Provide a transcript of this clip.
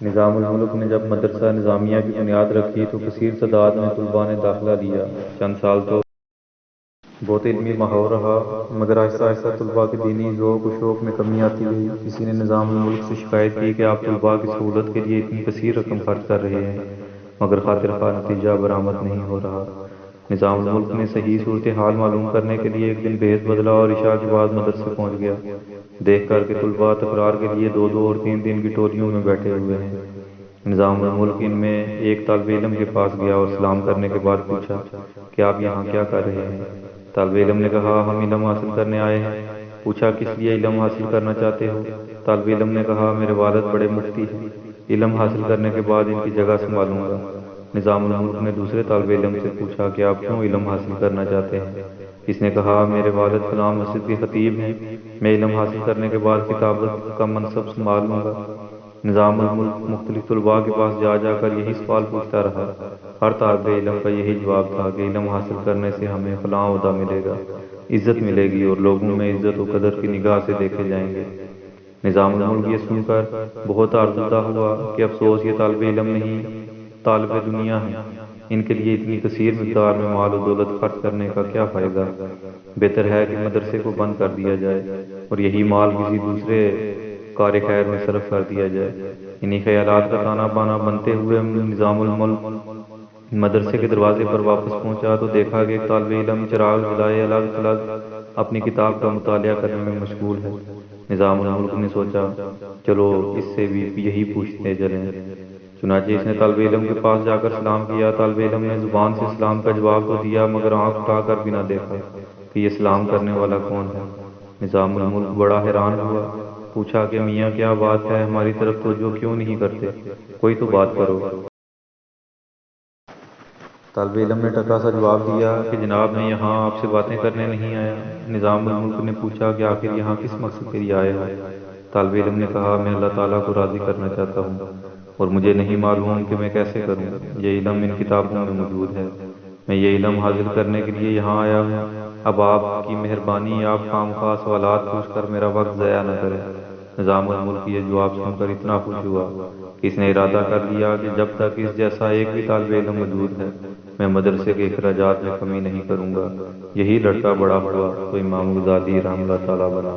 نظام الملک نے جب مدرسہ نظامیہ کی بنیاد رکھی تو کثیر تعداد میں طلباء نے داخلہ لیا۔ چند سال تو بہت علمی ماحول رہا، مگر آہستہ آہستہ طلباء کے دینی ذوق و شوق میں کمی آتی گئی۔ کسی نے نظام الملک سے شکایت کی کہ آپ طلباء کی سہولت کے لیے اتنی کثیر رقم خرچ کر رہے ہیں، مگر خاطر خواہ نتیجہ برآمد نہیں ہو رہا۔ نظام الملک نے صحیح صورتحال معلوم کرنے کے لیے ایک دن بھیس بدلا اور عشاء کے بعد مدرسے پہنچ گیا۔ دیکھ کر کہ طلباء تکرار کے لیے 2 اور 3 کی ٹولیوں میں بیٹھے ہوئے ہیں، نظام الملک ان میں ایک طالب علم کے پاس گیا اور سلام کرنے کے بعد پوچھا کہ آپ یہاں کیا کر رہے ہیں؟ طالب علم نے کہا ہم علم حاصل کرنے آئے ہیں۔ پوچھا کس لیے علم حاصل کرنا چاہتے ہو؟ طالب علم نے کہا میرے والد بڑے مفتی ہیں، علم حاصل کرنے کے بعد ان کی جگہ سنبھالوں گا۔ نظام الملک نے دوسرے طالب علم سے پوچھا کہ آپ کیوں علم حاصل کرنا چاہتے ہیں؟ اس نے کہا میرے والد فلاں مسجد کے خطیب ہیں، میں علم حاصل کرنے کے بعد خطابت کا منصب سنبھال لوں گا۔ نظام الملک مختلف طلباء کے پاس جا جا کر یہی سوال پوچھتا رہا۔ ہر طالب علم کا یہی جواب تھا کہ علم حاصل کرنے سے ہمیں فلاں عہدہ ملے گا، عزت ملے گی اور لوگوں میں عزت و قدر کی نگاہ سے دیکھے جائیں گے۔ نظام الملک یہ سن کر بہت آزردہ ہوا کہ افسوس یہ طالب علم نہیں، طالب دنیا ہیں، ان کے لیے اتنی کثیر مقدار میں مال و دولت خرچ کرنے کا کیا فائدہ؟ بہتر ہے کہ مدرسے کو بند کر دیا جائے اور یہی مال کسی دوسرے کار خیر میں صرف کر دیا جائے۔ انہی خیالات کا تانا بانا بنتے ہوئے نظام الملک مدرسے کے دروازے پر واپس پہنچا تو دیکھا کہ ایک طالب علم چراغ جلائے الگ تھلگ اپنی کتاب کا مطالعہ کرنے میں مشغول ہے۔ نظام الملک نے سوچا چلو اس سے بھی یہی پوچھتے چلیں۔ چنانچہ اس نے طالب علم کے پاس جا کر سلام کیا۔ طالب علم نے زبان سے سلام کا جواب تو دیا مگر آنکھ اٹھا کر بھی نہ دیکھا کہ یہ سلام کرنے والا کون ہے۔ نظام الملک بڑا حیران ہوا، پوچھا کہ میاں کیا بات ہے، ہماری طرف توجہ کیوں نہیں کرتے؟ کوئی تو بات کرو۔ طالب علم نے ٹکا سا جواب دیا کہ جناب میں یہاں آپ سے باتیں کرنے نہیں آیا۔ نظام الملک نے پوچھا کہ آخر یہاں کس مقصد کے لیے آئے ہو؟ طالب علم نے کہا میں اللہ تعالیٰ کو راضی کرنا چاہتا ہوں اور مجھے نہیں معلوم کہ میں کیسے کروں۔ یہ علم ان کتابوں میں موجود ہے، میں یہ علم حاصل کرنے کے لیے یہاں آیا ہوں۔ اب آپ کی مہربانی آپ خواہ سوالات پوچھ کر میرا وقت ضائع نہ کریں۔ نظام الملک یہ جواب سن کر اتنا خوش ہوا کہ اس نے ارادہ کر لیا کہ جب تک اس جیسا ایک بھی طالب علم موجود ہے میں مدرسے کے اخراجات میں کمی نہیں کروں گا۔ یہی لڑکا بڑا ہوا تو امام غزالی رحمہ اللہ تعالیٰ بنا۔